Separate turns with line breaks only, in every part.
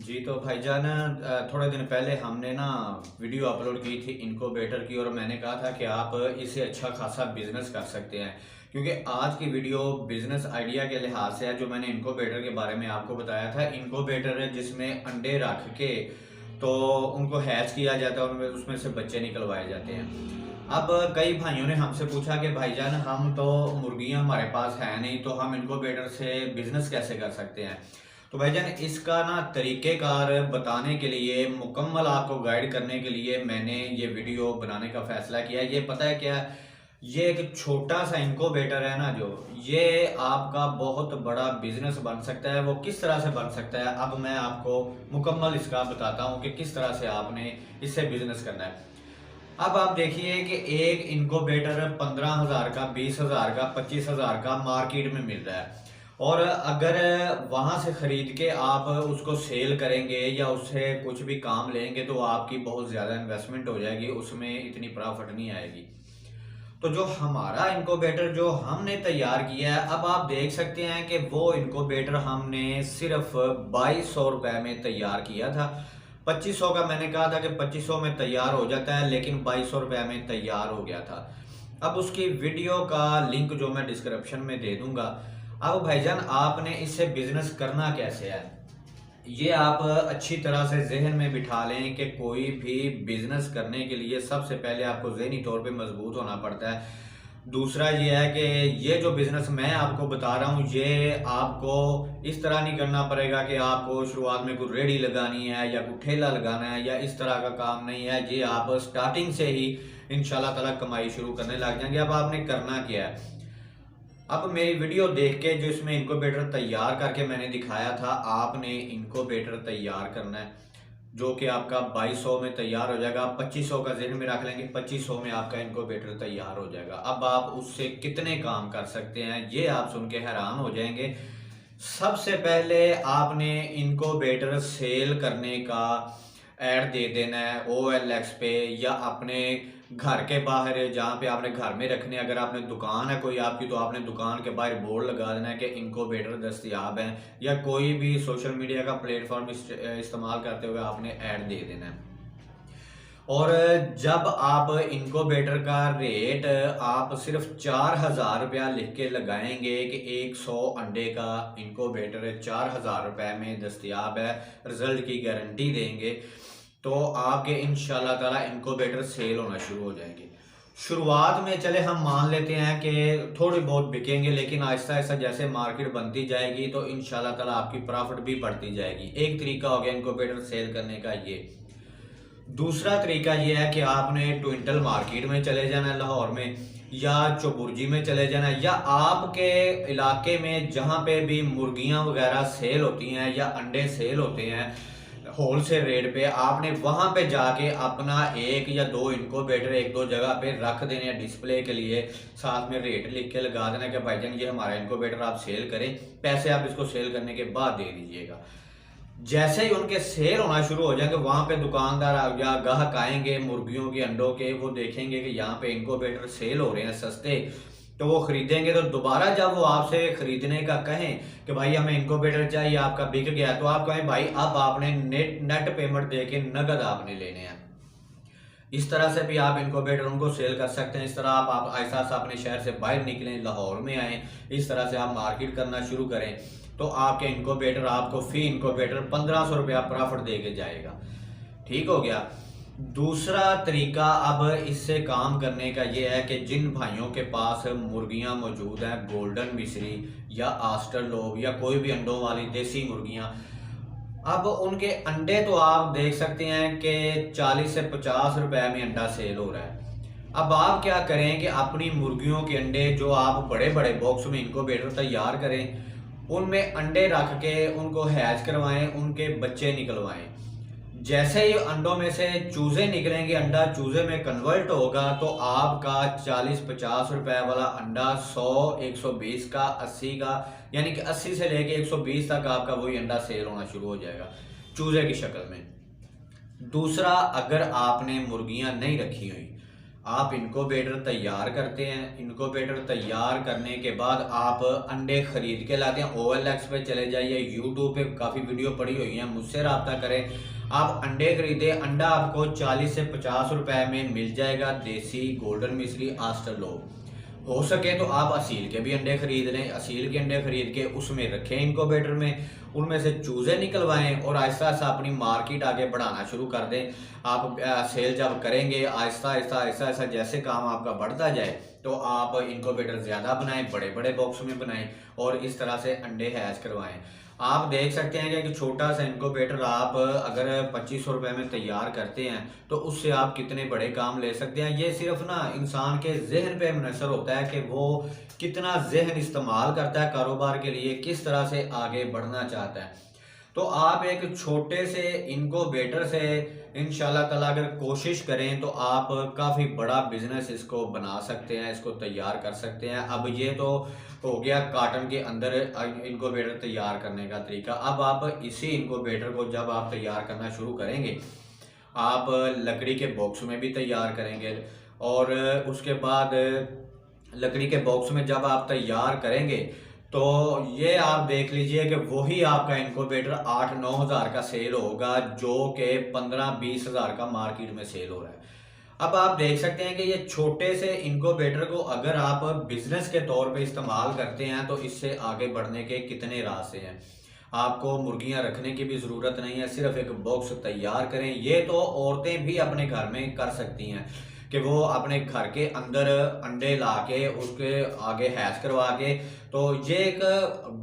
जी तो भाईजान, थोड़े दिन पहले हमने ना वीडियो अपलोड की थी इनक्यूबेटर की, और मैंने कहा था कि आप इससे अच्छा खासा बिजनेस कर सकते हैं। क्योंकि आज की वीडियो बिजनेस आइडिया के लिहाज से है। जो मैंने इनक्यूबेटर के बारे में आपको बताया था, इनक्यूबेटर है जिसमें अंडे रख के तो उनको हैच किया जाता है, उनमें उसमें से बच्चे निकलवाए जाते हैं। अब कई भाइयों ने हमसे पूछा कि भाईजान, हम तो मुर्गियां हमारे पास है नहीं, तो हम इनक्यूबेटर से बिजनेस कैसे कर सकते हैं। तो भाईजान, इसका ना तरीक़ेकार बताने के लिए, मुकम्मल आपको गाइड करने के लिए मैंने ये वीडियो बनाने का फ़ैसला किया। ये पता है क्या, ये एक छोटा सा इनक्यूबेटर है ना, जो ये आपका बहुत बड़ा बिजनेस बन सकता है। वो किस तरह से बन सकता है, अब मैं आपको मुकम्मल इसका बताता हूँ कि किस तरह से आपने इससे बिजनेस करना है। अब आप देखिए कि एक इनक्यूबेटर 15,000 का, 20,000 का, 25,000 का मार्केट में मिल रहा है। और अगर वहां से खरीद के आप उसको सेल करेंगे या उससे कुछ भी काम लेंगे तो आपकी बहुत ज़्यादा इन्वेस्टमेंट हो जाएगी, उसमें इतनी प्रॉफिट नहीं आएगी। तो जो हमारा इनक्यूबेटर जो हमने तैयार किया है, अब आप देख सकते हैं कि वो इनक्यूबेटर हमने सिर्फ 2200 रुपये में तैयार किया था। 2500 का मैंने कहा था कि 2500 में तैयार हो जाता है, लेकिन 2200 रुपये में तैयार हो गया था। अब उसकी वीडियो का लिंक जो मैं डिस्क्रिप्शन में दे दूंगा। अब भाईजान, आपने इससे बिजनेस करना कैसे है, ये आप अच्छी तरह से जहन में बिठा लें कि कोई भी बिजनेस करने के लिए सबसे पहले आपको ज़हनी तौर पे मजबूत होना पड़ता है। दूसरा ये है कि ये जो बिजनेस मैं आपको बता रहा हूँ, ये आपको इस तरह नहीं करना पड़ेगा कि आपको शुरुआत में कोई रेडी लगानी है या कोई ठेला लगाना है, या इस तरह का काम नहीं है। ये आप स्टार्टिंग से ही इंशाल्लाह ताला कमाई शुरू करने लग जाएंगे। अब आपने करना क्या है, अब मेरी वीडियो देख के जो इसमें इनक्यूबेटर तैयार करके मैंने दिखाया था, आपने इनक्यूबेटर तैयार करना है जो कि आपका 2200 में तैयार हो जाएगा। 2500 का जेहन में रख लेंगे, 2500 में आपका इनक्यूबेटर तैयार हो जाएगा। अब आप उससे कितने काम कर सकते हैं, ये आप सुन के हैरान हो जाएंगे। सबसे पहले आपने इनक्यूबेटर सेल करने का ऐड दे देना है OLX पे, या अपने घर के बाहर जहाँ पे आपने घर में रखने, अगर आपने दुकान है कोई आपकी, तो आपने दुकान के बाहर बोर्ड लगा देना है कि इनक्यूबेटर दस्तयाब हैं, या कोई भी सोशल मीडिया का प्लेटफॉर्म इस्तेमाल करते हुए आपने ऐड दे देना है। और जब आप इनक्यूबेटर का रेट आप सिर्फ 4,000 रुपया लिख के लगाएंगे कि 100 अंडे का इनक्यूबेटर 4,000 रुपये में दस्तयाब है, रिजल्ट की गारंटी देंगे, तो आपके इंशाल्लाह ताला इनक्यूबेटर सेल होना शुरू हो जाएंगे। शुरुआत में चले हम मान लेते हैं कि थोड़ी बहुत बिकेंगे, लेकिन आहिस्ता आहिस्ता जैसे मार्केट बनती जाएगी तो इंशाल्लाह ताला आपकी प्रॉफिट भी बढ़ती जाएगी। एक तरीका हो गया इनक्यूबेटर सेल करने का ये। दूसरा तरीका ये है कि आपने ट्विंटल मार्केट में चले जाना है लाहौर में, या चौबुर्जी में चले जाना है, या आपके इलाके में जहाँ पे भी मुर्गियाँ वगैरह सेल होती हैं या अंडे सेल होते हैं होलसेल रेट पे, आपने वहां पे जाके अपना एक या दो इनक्यूबेटर एक दो जगह पे रख देने हैं डिस्प्ले के लिए। साथ में रेट लिख के लगा देना कि भाईजान ये हमारा इनक्यूबेटर आप सेल करें, पैसे आप इसको सेल करने के बाद दे दीजिएगा। जैसे ही उनके सेल होना शुरू हो जाएंगे, वहां पे दुकानदार या ग्राहक आएंगे मुर्गियों के अंडों के, वो देखेंगे कि यहाँ पे इनक्यूबेटर सेल हो रहे हैं सस्ते, तो वो खरीदेंगे। तो दोबारा जब वो आपसे खरीदने का कहें कि भाई हमें इनक्यूबेटर चाहिए, आपका बिक गया, तो आप कहें भाई अब आपने नेट पेमेंट दे के नगद आपने लेने हैं। इस तरह से भी आप इनक्यूबेटर उनको सेल कर सकते हैं। इस तरह आप ऐसा अपने शहर से बाहर निकलें, लाहौर में आए, इस तरह से आप मार्केट करना शुरू करें, तो आपके इनक्यूबेटर आपको फी इनक्यूबेटर 1500 रुपया प्रॉफिट दे के जाएगा। ठीक हो गया। दूसरा तरीका अब इससे काम करने का यह है कि जिन भाइयों के पास मुर्गियां मौजूद हैं, गोल्डन मिस्री या आस्टर लोब या कोई भी अंडों वाली देसी मुर्गियां, अब उनके अंडे तो आप देख सकते हैं कि 40 से 50 रुपए में अंडा सेल हो रहा है। अब आप क्या करें कि अपनी मुर्गियों के अंडे जो आप बड़े बड़े बॉक्स में इनक्यूबेटर तैयार करें, उनमें अंडे रख के उनको हैच करवाएं, उनके बच्चे निकलवाएं। जैसे ही अंडों में से चूजे निकलेंगे, अंडा चूजे में कन्वर्ट होगा, तो आपका 40-50 रुपए वाला अंडा 100, 120 का, 80 का, यानी कि 80 से लेके 120 तक आपका वही अंडा सेल होना शुरू हो जाएगा चूजे की शक्ल में। दूसरा, अगर आपने मुर्गियां नहीं रखी हुई, आप इनक्यूबेटर तैयार करते हैं। इनक्यूबेटर तैयार करने के बाद आप अंडे खरीद के लाते हैं। OLX पे चले जाइए, यूट्यूब पे काफ़ी वीडियो पड़ी हुई हैं, मुझसे रब्ता करें। आप अंडे खरीदें, अंडा आपको 40 से 50 रुपए में मिल जाएगा। देसी, गोल्डन मिश्री, ऑस्ट्रेलोप। हो सके तो आप असील के भी अंडे खरीद लें। असील के अंडे खरीद के उसमें रखें इनक्यूबेटर में, उनमें से चूजे निकलवाएं और आहिस्ता आहिस्ता अपनी मार्केट आगे बढ़ाना शुरू कर दें। आप सेल जब करेंगे आहिस्ता आहिस्ता आहिस्ता आहिस्ता जैसे काम आपका बढ़ता जाए तो आप इनक्यूबेटर ज़्यादा बनाएं, बड़े बड़े बॉक्स में बनाएं और इस तरह से अंडे हैच करवाएं। आप देख सकते हैं कि एक छोटा सा इनक्यूबेटर आप अगर 2500 रुपये में तैयार करते हैं तो उससे आप कितने बड़े काम ले सकते हैं। ये सिर्फ ना इंसान के जहन पे मुनहसर होता है कि वो कितना जहन इस्तेमाल करता है कारोबार के लिए, किस तरह से आगे बढ़ना चाहता है। तो आप एक छोटे से इनक्यूबेटर से इंशाल्लाह ताला अगर कोशिश करें तो आप काफ़ी बड़ा बिजनेस इसको बना सकते हैं, इसको तैयार कर सकते हैं। अब ये तो हो गया कार्टन के अंदर इनक्यूबेटर तैयार करने का तरीका। अब आप इसी इनक्यूबेटर को जब आप तैयार करना शुरू करेंगे, आप लकड़ी के बॉक्स में भी तैयार करेंगे और उसके बाद लकड़ी के बॉक्स में जब आप तैयार करेंगे तो ये आप देख लीजिए कि वही आपका इनक्यूबेटर 8-9 हज़ार का सेल होगा जो कि 15-20 हज़ार का मार्केट में सेल हो रहा है। अब आप देख सकते हैं कि ये छोटे से इनक्यूबेटर को अगर आप बिजनेस के तौर पे इस्तेमाल करते हैं तो इससे आगे बढ़ने के कितने रास्ते हैं। आपको मुर्गियां रखने की भी ज़रूरत नहीं है, सिर्फ एक बॉक्स तैयार करें। ये तो औरतें भी अपने घर में कर सकती हैं कि वो अपने घर के अंदर अंडे ला के उसके आगे हैच करवा के। तो ये एक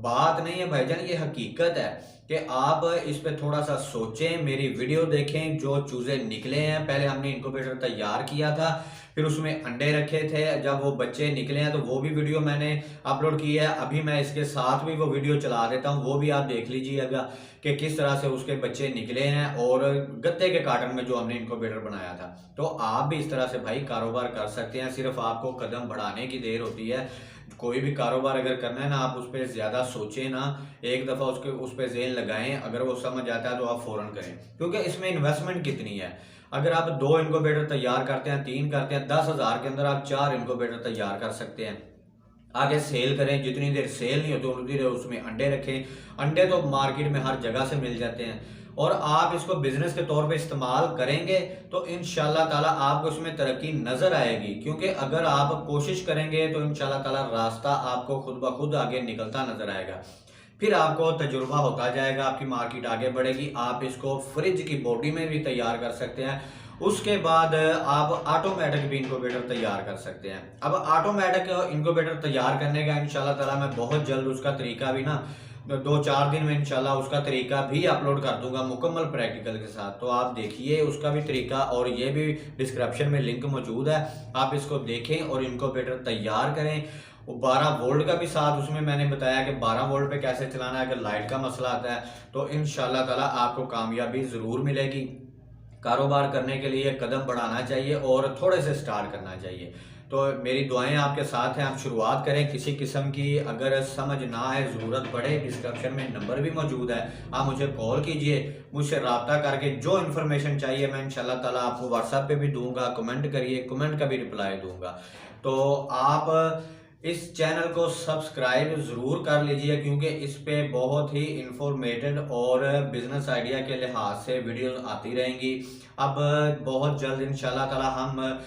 बात नहीं है भाईजान, ये हकीकत है कि आप इस पे थोड़ा सा सोचें, मेरी वीडियो देखें। जो चूजे निकले हैं, पहले हमने इनक्यूबेटर तैयार किया था, फिर उसमें अंडे रखे थे, जब वो बच्चे निकले हैं तो वो भी वीडियो मैंने अपलोड की है। अभी मैं इसके साथ भी वो वीडियो चला देता हूँ, वो भी आप देख लीजिएगा कि किस तरह से उसके बच्चे निकले हैं और गत्ते के कार्टन में जो हमने इनक्यूबेटर बनाया था। तो आप भी इस तरह से भाई कारोबार कर सकते हैं, सिर्फ आपको कदम बढ़ाने की देर होती है। कोई भी कारोबार अगर करना है ना, आप उस पर ज़्यादा सोचें ना, एक दफ़ा उस पर ज़हन लगाएं, अगर वो समझ आता है तो आप फ़ौरन करें, क्योंकि इसमें इन्वेस्टमेंट कितनी है। अगर आप 2 इनक्यूबेटर तैयार करते हैं, 3 करते हैं, 10 हज़ार के अंदर आप 4 इनक्यूबेटर तैयार कर सकते हैं। आगे सेल करें, जितनी देर सेल नहीं होती उतनी देर उसमें अंडे रखें। अंडे तो मार्केट में हर जगह से मिल जाते हैं और आप इसको बिजनेस के तौर पे इस्तेमाल करेंगे तो इंशाल्लाह ताला आपको इसमें तरक्की नजर आएगी। क्योंकि अगर आप कोशिश करेंगे तो इंशाल्लाह ताला रास्ता आपको खुद ब खुद आगे निकलता नजर आएगा। फिर आपको तजुर्बा होता जाएगा, आपकी मार्केट आगे बढ़ेगी। आप इसको फ्रिज की बॉडी में भी तैयार कर सकते हैं। उसके बाद आप ऑटोमेटिक भी इनक्यूबेटर तैयार कर सकते हैं। अब ऑटोमेटिक इनक्यूबेटर तैयार करने का इंशाल्लाह ताला मैं बहुत जल्द उसका तरीका भी ना 2-4 दिन में इंशाल्लाह उसका तरीका भी अपलोड कर दूंगा मुकम्मल प्रैक्टिकल के साथ। तो आप देखिए उसका भी तरीका, और ये भी डिस्क्रिप्शन में लिंक मौजूद है, आप इसको देखें और इनक्यूबेटर तैयार करें। 12 वोल्ट का भी साथ उसमें मैंने बताया कि 12 वोल्ट पे कैसे चलाना है। अगर लाइट का मसला आता है तो इंशाल्लाह ताला आपको कामयाबी ज़रूर मिलेगी। कारोबार करने के लिए कदम बढ़ाना चाहिए और थोड़े से स्टार्ट करना चाहिए। तो मेरी दुआएं आपके साथ हैं, आप शुरुआत करें। किसी किस्म की अगर समझ ना आए, ज़रूरत पड़े, डिस्क्रिप्शन में नंबर भी मौजूद है, आप मुझे कॉल कीजिए, मुझसे रब्ता करके जो इन्फॉर्मेशन चाहिए मैं इंशाल्लाह ताला आपको व्हाट्सएप पे भी दूंगा। कमेंट करिए, कमेंट का भी रिप्लाई दूंगा। तो आप इस चैनल को सब्सक्राइब ज़रूर कर लीजिए, क्योंकि इस पे बहुत ही इंफॉर्मेटेड और बिजनेस आइडिया के लिहाज से वीडियोस आती रहेंगी। अब बहुत जल्द इंशाल्लाह ताला हम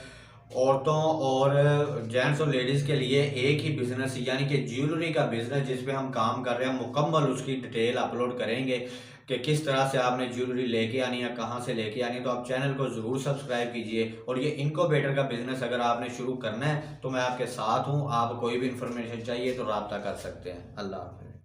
औरतों और जेंट्स और लेडीज़ के लिए एक ही बिजनेस यानी कि ज्वेलरी का बिजनेस जिस पे हम काम कर रहे हैं, मुकम्मल उसकी डिटेल अपलोड करेंगे कि किस तरह से आपने ज्वेलरी लेके आनी है, कहाँ से लेके आनी है। तो आप चैनल को ज़रूर सब्सक्राइब कीजिए। और ये इनक्यूबेटर का बिजनेस अगर आपने शुरू करना है तो मैं आपके साथ हूँ। आप कोई भी इंफॉर्मेशन चाहिए तो रब्ता कर सकते हैं। अल्लाह हाफ़िज़।